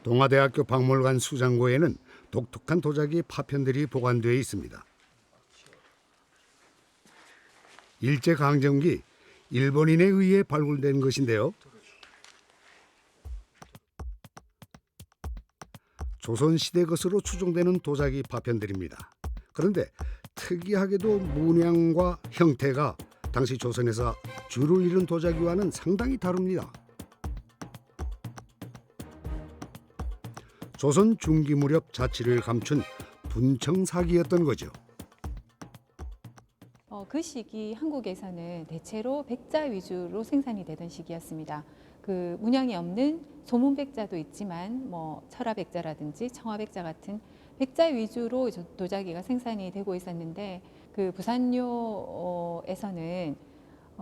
동아대학교 박물관 수장고에는 독특한 도자기 파편들이 보관되어 있습니다. 일제강점기 일본인에 의해 발굴된 것인데요. 조선시대 것으로 추정되는 도자기 파편들입니다. 그런데 특이하게도 문양과 형태가 당시 조선에서 주를 이룬 도자기와는 상당히 다릅니다. 조선 중기 무렵 자치를 감춘 분청사기였던 거죠. 그 시기 한국에서는 대체로 백자 위주로 생산이 되던 시기였습니다. 그 문양이 없는 소문백자도 있지만 철화백자라든지 청화백자 같은 백자 위주로 도자기가 생산이 되고 있었는데 그 부산료에서는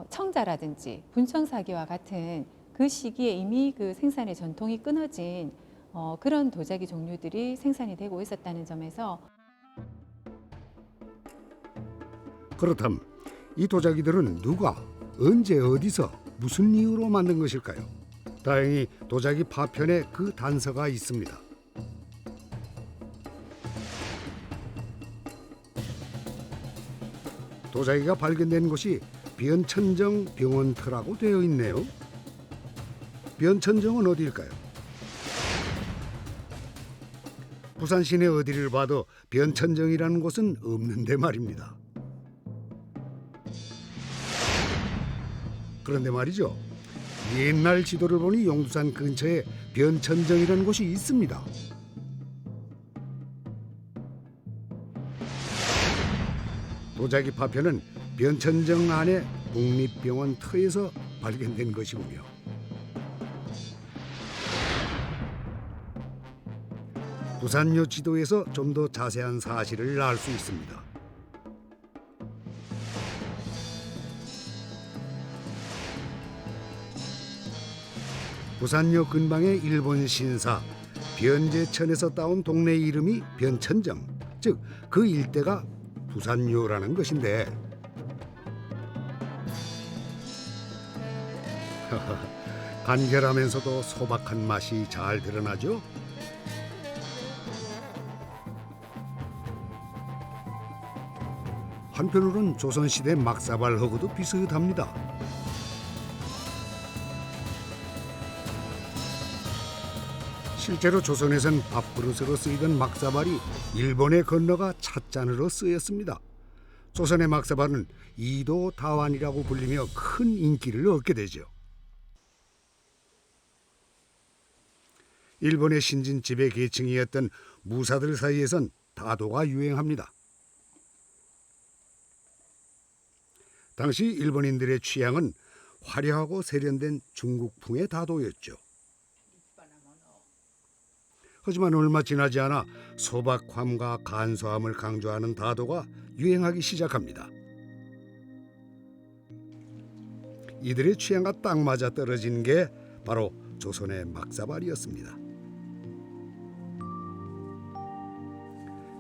청자라든지 분청사기와 같은 그 시기에 이미 그 생산의 전통이 끊어진 그런 도자기 종류들이 생산이 되고 있었다는 점에서 그렇다면 이 도자기들은 누가, 언제, 어디서, 무슨 이유로 만든 것일까요? 다행히 도자기 파편에 그 단서가 있습니다. 도자기가 발견된 곳이 변천정 병원터라고 되어 있네요. 변천정은 어디일까요? 부산 시내 어디를 봐도 변천정이라는 곳은 없는데 말입니다. 그런데 말이죠. 옛날 지도를 보니 용두산 근처에 변천정이라는 곳이 있습니다. 도자기 파편은 변천정 안에 국립병원 터에서 발견된 것이군요. 부산요 지도에서 좀 더 자세한 사실을 알 수 있습니다. 부산요 근방의 일본 신사 변제천에서 따온 동네 이름이 변천정, 즉 그 일대가 부산요라는 것인데 간결하면서도 소박한 맛이 잘 드러나죠. 한편으론 조선시대 막사발하고도 비슷합니다. 실제로 조선에선 밥그릇으로 쓰이던 막사발이 일본에 건너가 찻잔으로 쓰였습니다. 조선의 막사발은 이도다완이라고 불리며 큰 인기를 얻게 되죠. 일본의 신진 지배 계층이었던 무사들 사이에선 다도가 유행합니다. 당시 일본인들의 취향은 화려하고 세련된 중국풍의 다도였죠. 하지만 얼마 지나지 않아 소박함과 간소함을 강조하는 다도가 유행하기 시작합니다. 이들의 취향과 딱 맞아 떨어진 게 바로 조선의 막사발이었습니다.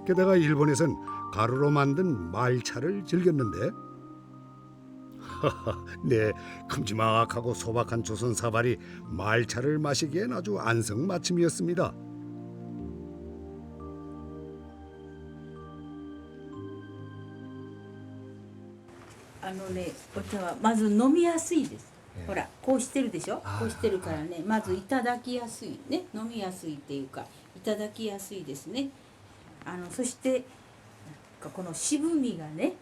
게다가 일본에선 가루로 만든 말차를 즐겼는데 네, 큼지막하고 소박한 조선 사발이 말차를 마시기엔 아주 안성맞춤이었습니다.お茶はまず飲みやすいです。ほらこうしてるでしょ。こうしてるからね、まずいただきやすいね、飲みやすいっていうかいただきやすいですね。そしてこの渋みがね、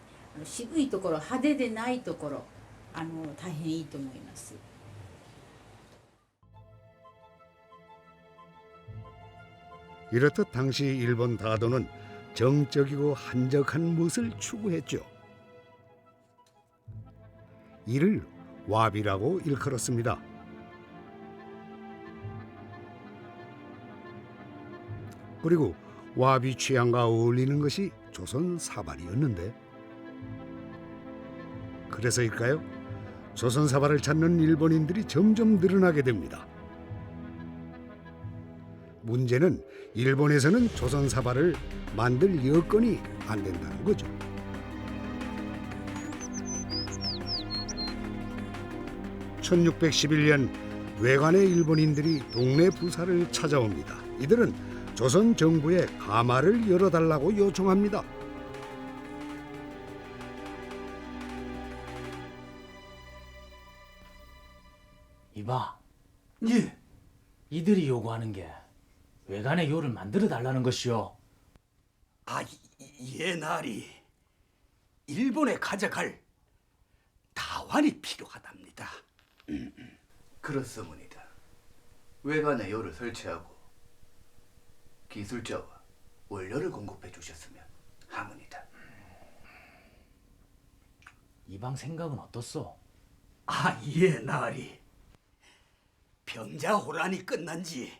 渋いところ、派手でないところ、大変いいと思います。 이렇듯 당시 일본 다도는 정적이고 한적한 멋을 추구했죠. 이를 와비라고 일컬었습니다. 그리고 와비 취향과 어울리는 것이 조선 사발이었는데 그래서일까요? 조선 사발을 찾는 일본인들이 점점 늘어나게 됩니다. 문제는 일본에서는 조선 사발을 만들 여건이 안 된다는 거죠. (1611년) 외관의 일본인들이 동네 부사를 찾아옵니다. 이들은 조선 정부에 가마를 열어달라고 요청합니다. 이봐, 예. 이들이 요구하는 게 외관의 요를 만들어 달라는 것이요. 아, 예, 나리. 일본에 가져갈 다환이 필요하답니다. 그렇습니다. 외관에 요를 설치하고 기술자와 원료를 공급해 주셨으면 하문이다. 이방 생각은 어떻소? 아, 예, 나리. 병자호란이 끝난 지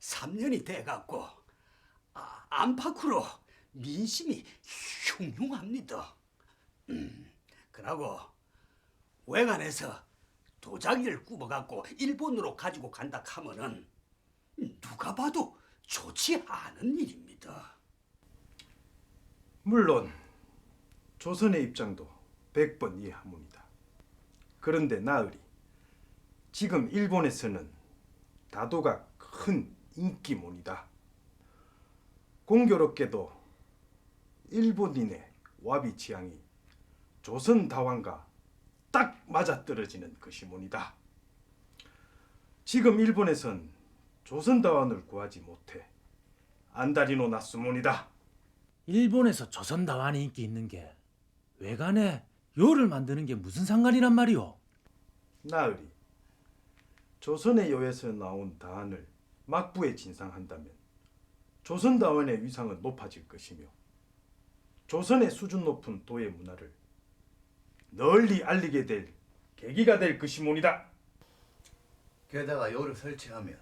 3년이 돼갖고 안팎으로 민심이 흉흉합니다. 그러고 외관에서 도자기를 굽어갖고 일본으로 가지고 간다 하면은 누가 봐도 좋지 않은 일입니다. 물론 조선의 입장도 100번 이해합니다. 그런데 나으리, 지금 일본에서는 다도가 큰 인기몬이다. 공교롭게도 일본인의 와비 취향이 조선 다왕과 딱 맞아떨어지는 것이몬이다. 지금 일본에선 조선 다왕을 구하지 못해 안달이 났수몬이다. 일본에서 조선 다환이 인기 있는 게 외관에 요를 만드는 게 무슨 상관이란 말이오? 나으리, 조선의 요에서 나온 다안을 막부에 진상한다면 조선 다원의 위상은 높아질 것이며 조선의 수준 높은 도의 문화를 널리 알리게 될 계기가 될 것이모니다. 게다가 요를 설치하면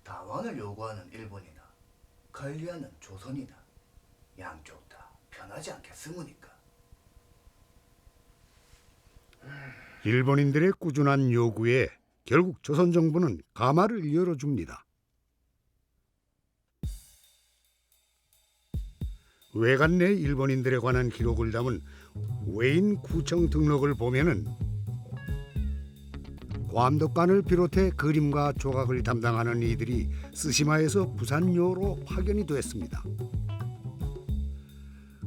다원을 요구하는 일본이나 관리하는 조선이나 양쪽 다 편하지 않겠습니까? 일본인들의 꾸준한 요구에 결국 조선 정부는 가마를 열어줍니다. 외관 내 일본인들에 관한 기록을 담은 외인 구청 등록을 보면은 괌독관을 비롯해 그림과 조각을 담당하는 이들이 스시마에서 부산요로 파견이 됐습니다.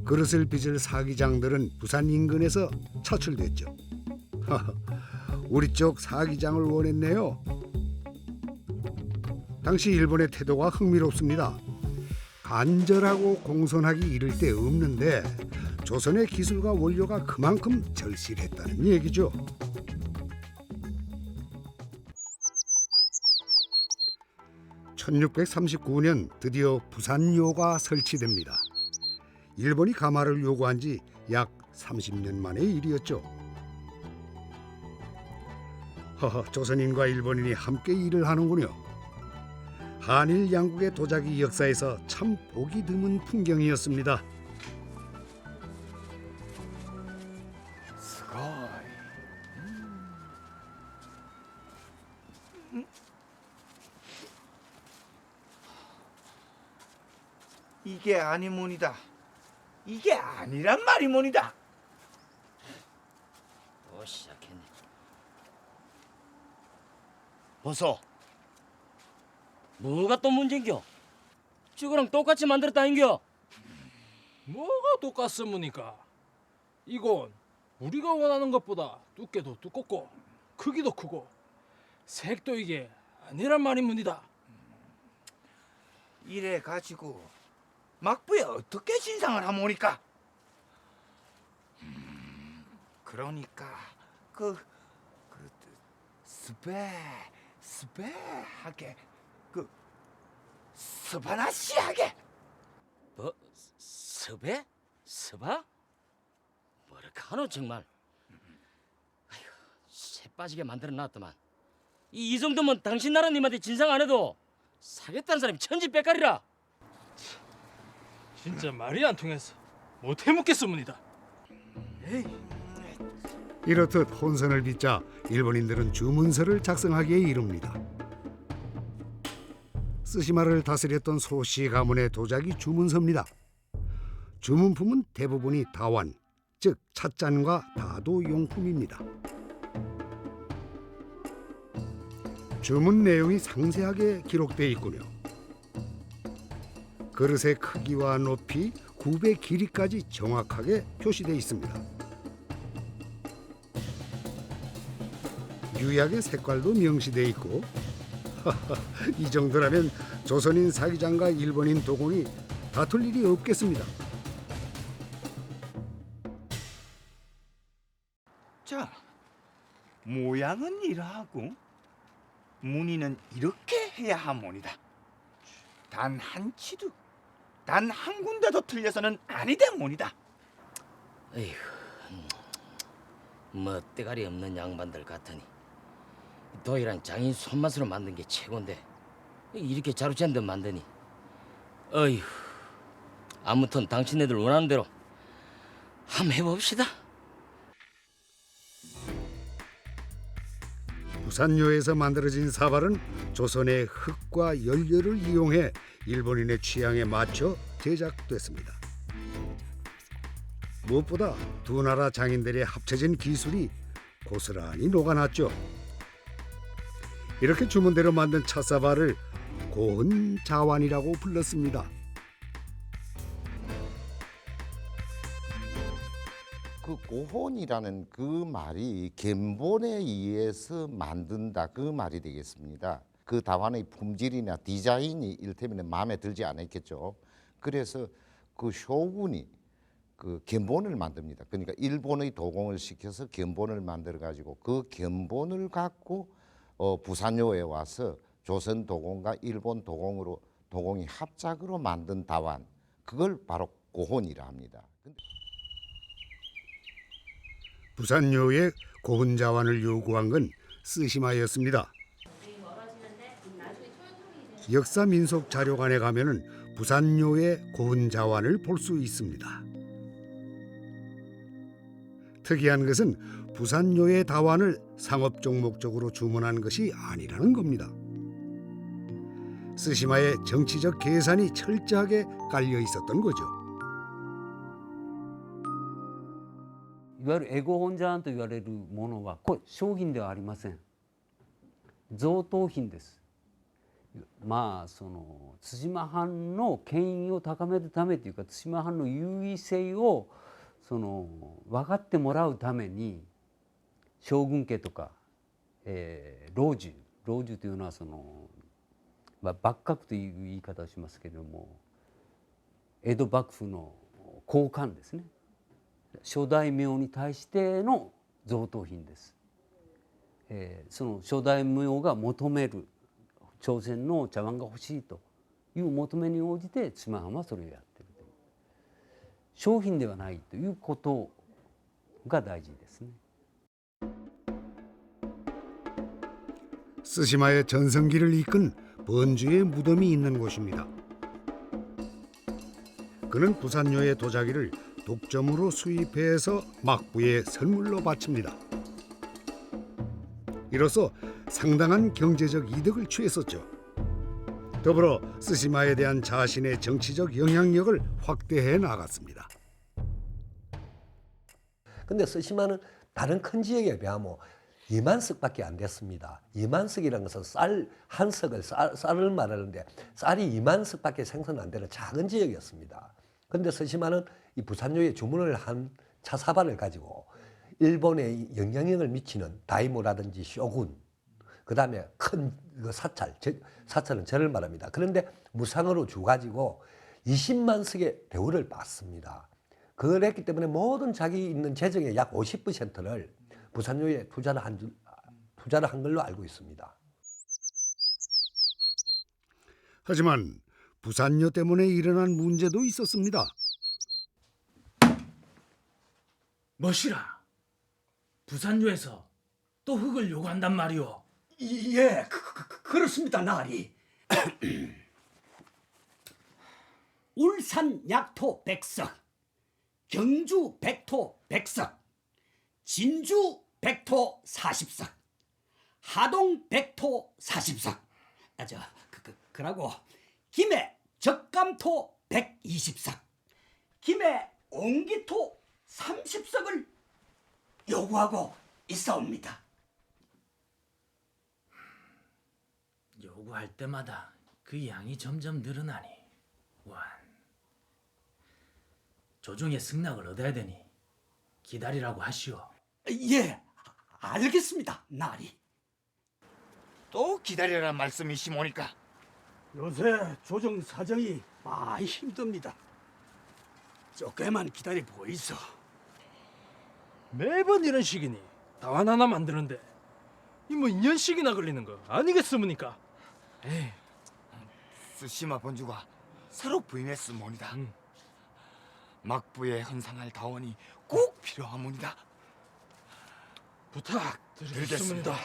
그릇을 빚을 사기장들은 부산 인근에서 차출됐죠. 우리 쪽 사기장을 원했네요. 당시 일본의 태도가 흥미롭습니다. 간절하고 공손하기 이를 데 없는데 조선의 기술과 원료가 그만큼 절실했다는 얘기죠. (1639년) 드디어 부산요가 설치됩니다. 일본이 가마를 요구한 지 약 30년 만의 일이었죠. 조선인과 일본인이 함께 일을 하는군요. 한일 양국의 도자기 역사에서 참 보기 드문 풍경이었습니다. 이게 아니모니다. 이게 아니란 말이모니다. 또 시작했네. 보소. 뭐가 또 문제인겨? 저거랑 똑같이 만들었다인겨? 뭐가 똑같습니까? 이건 우리가 원하는 것보다 두께도 두껍고 크기도 크고 색도 이게 아니란 말입니다. 이래 가지고 막부에 어떻게 신상을 하모니까? 그러니까 스페하게 스바나시하게. 뭐? 섭외? 서바? 뭐라카노 정말. 아휴, 새 빠지게 만들어놨더만. 이 정도면 당신 나라님한테 진상 안 해도 사겠다는 사람이 천지백갈이라. 진짜 말이 안 통해서 못 해먹겠습니다. 이렇듯 혼선을 빚자 일본인들은 주문서를 작성하기에 이릅니다. 스시마를 다스렸던 소씨 가문의 도자기 주문서입니다. 주문품은 대부분이 다완, 즉 찻잔과 다도 용품입니다. 주문 내용이 상세하게 기록되어 있군요. 그릇의 크기와 높이, 굽의 길이까지 정확하게 표시되어 있습니다. 유약의 색깔도 명시되어 있고 이 정도라면 조선인 사기장과 일본인 도공이 다툴 일이 없겠습니다. 자, 모양은 이러하고 무늬는 이렇게 해야 하모니다. 단 한 치도, 단 한 군데도 틀려서는 아니다 모니다. 에휴, 멋대가리 없는 양반들 같으니 도이랑 장인 손맛으로 만든 게 최고인데 이렇게 자루찬 듯 만드니 어휴. 아무튼 당신네들 원하는 대로 한번 해봅시다. 부산요에서 만들어진 사발은 조선의 흙과 연료를 이용해 일본인의 취향에 맞춰 제작됐습니다. 무엇보다 두 나라 장인들의 합쳐진 기술이 고스란히 녹아났죠. 이렇게 주문대로 만든 찻사발을 고훈자완이라고 불렀습니다. 그 고혼이라는 그 말이 견본에 의해서 만든다 그 말이 되겠습니다. 그 다환의 품질이나 디자인이 이를테면 마음에 들지 않았겠죠. 그래서 그 쇼군이 그 견본을 만듭니다. 그러니까 일본의 도공을 시켜서 견본을 만들어 가지고 그 견본을 갖고 부산요에 와서 조선 도공과 일본 도공으로 도공이 합작으로 만든 다환, 그걸 바로 고혼이라 합니다. 부산요에 고훈자완을 요구한 건 쓰시마였습니다. 역사민속 자료관에 가면은 부산요의 고훈자완을 볼 수 있습니다. 특이한 것은 부산요의 다완을 상업적 목적으로 주문한 것이 아니라는 겁니다. 쓰시마의 정치적 계산이 철저하게 깔려 있었던 거죠. いわゆるエゴ本ジャーンと言われるものはこれ商品ではありません。贈答品です。まあその対馬藩の権威を高めるためというか対馬藩の優位性をその分かってもらうために将軍家とか、老中というのはその、幕閣という言い方をしますけれども江戸幕府の高官ですね。諸大名に対しての贈答品です。その諸大名が求める朝鮮の茶碗が欲しいという求めに応じて対馬藩はそれをやっているという商品ではないということが大事ですね。 쓰시마의 전성기를 이끈 번주의 무덤이 있는 곳입니다. 그는 부산요의 도자기를 독점으로 수입해서 막부에 선물로 바칩니다. 이로써 상당한 경제적 이득을 취했었죠. 더불어 쓰시마에 대한 자신의 정치적 영향력을 확대해 나갔습니다. 근데 쓰시마는 다른 큰 지역에 비하면 2만 석밖에 안 됐습니다. 2만 석이라는 것은 쌀 한 석을 쌀을 말하는데 쌀이 2만 석밖에 생산 안 되는 작은 지역이었습니다. 그런데 쓰시마는 이 부산요에 주문을 한 차사발을 가지고 일본에 영향력을 미치는 다이모라든지 쇼군, 그 다음에 큰 사찰은 절을 말합니다. 그런데 무상으로 주가지고 20만 석의 대우를 받습니다. 그랬기 때문에 모든 자기 있는 재정의 약 50%를 부산요에 투자를 한 걸로 알고 있습니다. 하지만 부산요 때문에 일어난 문제도 있었습니다. 뭐시라? 부산요에서 또 흙을 요구한단 말이오. 예, 그렇습니다, 나리. 울산 약토 100석, 경주 백토 100석, 진주 백토 40석, 하동 백토 40석, 그러고 김해 적감토 120석, 김해 옹기토 30석을 요구하고 있사옵니다. 요구할 때마다 그 양이 점점 늘어나니 원. 조정의 승낙을 얻어야 되니 기다리라고 하시오. 예, 알겠습니다, 나리. 또 기다리라는 말씀이시모니까. 요새 조정 사정이 많이 힘듭니다. 조금만 기다려 보이소. 매번 이런 식이니 다완 하나 만드는데 이 뭐 2년씩이나 걸리는 거 아니겠습니까? 에이. 스시마 본주가 새로 부임했으모니다. 막부에 헌상할 다원이 꼭 필요하모니다. 부탁드리겠습니다.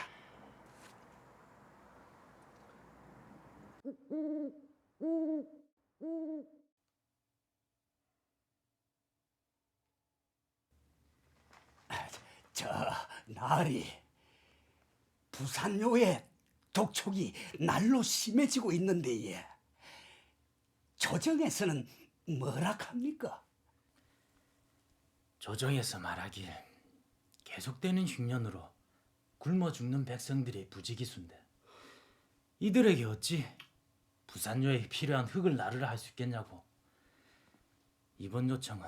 저 나리, 부산요의 독촉이 날로 심해지고 있는데 예. 조정에서는 뭐라 합니까? 조정에서 말하길 계속되는 흉년으로 굶어 죽는 백성들이 부지기수인데 이들에게 어찌 부산요에 필요한 흙을 나르라 할 수 있겠냐고. 이번 요청은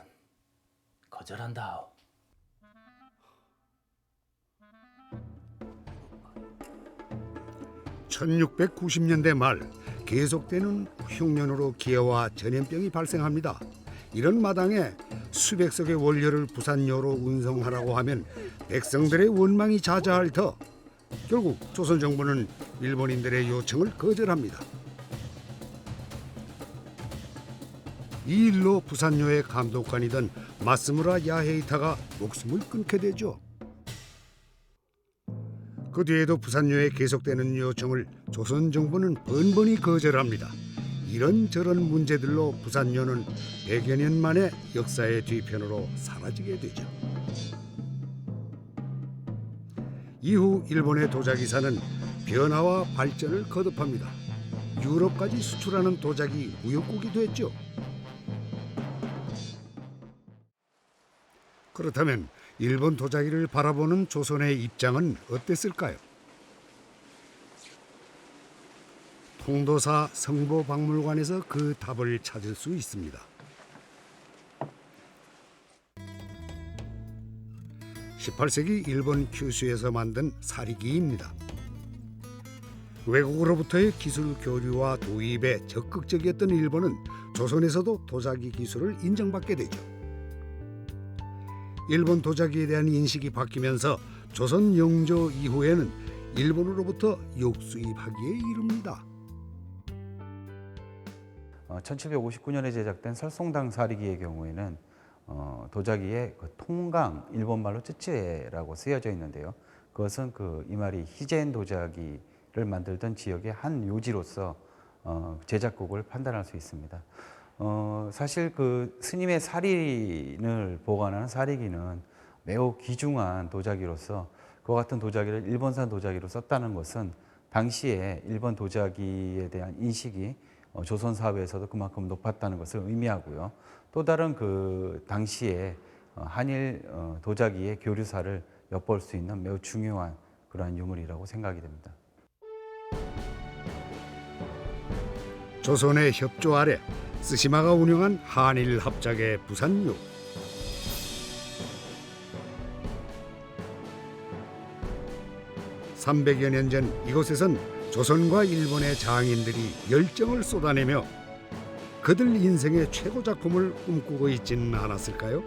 거절한다오. (1690년대) 말 계속되는 흉년으로 기해와 전염병이 발생합니다. 이런 마당에 수백 석의 원료를 부산요로 운송하라고 하면 백성들의 원망이 자자할 터 결국 조선 정부는 일본인들의 요청을 거절합니다. 이 일로 부산요의 감독관이던 마스무라 야헤이타가 목숨을 끊게 되죠. 그 뒤에도 부산요에 계속되는 요청을 조선 정부는 번번이 거절합니다. 이런저런 문제들로 부산요는 100여 년 만에 역사의 뒤편으로 사라지게 되죠. 이후 일본의 도자기사는 변화와 발전을 거듭합니다. 유럽까지 수출하는 도자기 무역국이 됐죠. 그렇다면 일본 도자기를 바라보는 조선의 입장은 어땠을까요? 통도사 성보박물관에서 그 답을 찾을 수 있습니다. 18세기 일본 큐슈에서 만든 사리기입니다. 외국으로부터의 기술 교류와 도입에 적극적이었던 일본은 조선에서도 도자기 기술을 인정받게 되죠. 일본 도자기에 대한 인식이 바뀌면서 조선 영조 이후에는 일본으로부터 역수입하기에 이릅니다. 1759년에 제작된 설송당 사리기의 경우에는 도자기에 그 통강, 일본말로 쯔쯔에라고 쓰여져 있는데요. 그것은 이 말이 히제엔 도자기를 만들던 지역의 한 요지로서 제작국을 판단할 수 있습니다. 사실 그 스님의 살인을 보관하는 사리기는 매우 귀중한 도자기로서 그와 같은 도자기를 일본산 도자기로 썼다는 것은 당시에 일본 도자기에 대한 인식이 조선 사회에서도 그만큼 높았다는 것을 의미하고요. 또 다른 그 당시에 한일 도자기의 교류사를 엿볼 수 있는 매우 중요한 그러한 유물이라고 생각이 됩니다. 조선의 협조 아래 스시마가 운영한 한일 합작의 부산요. (300여 년) 전 이곳에선 조선과 일본의 장인들이 열정을 쏟아내며 그들 인생의 최고 작품을 꿈꾸고 있지는 않았을까요?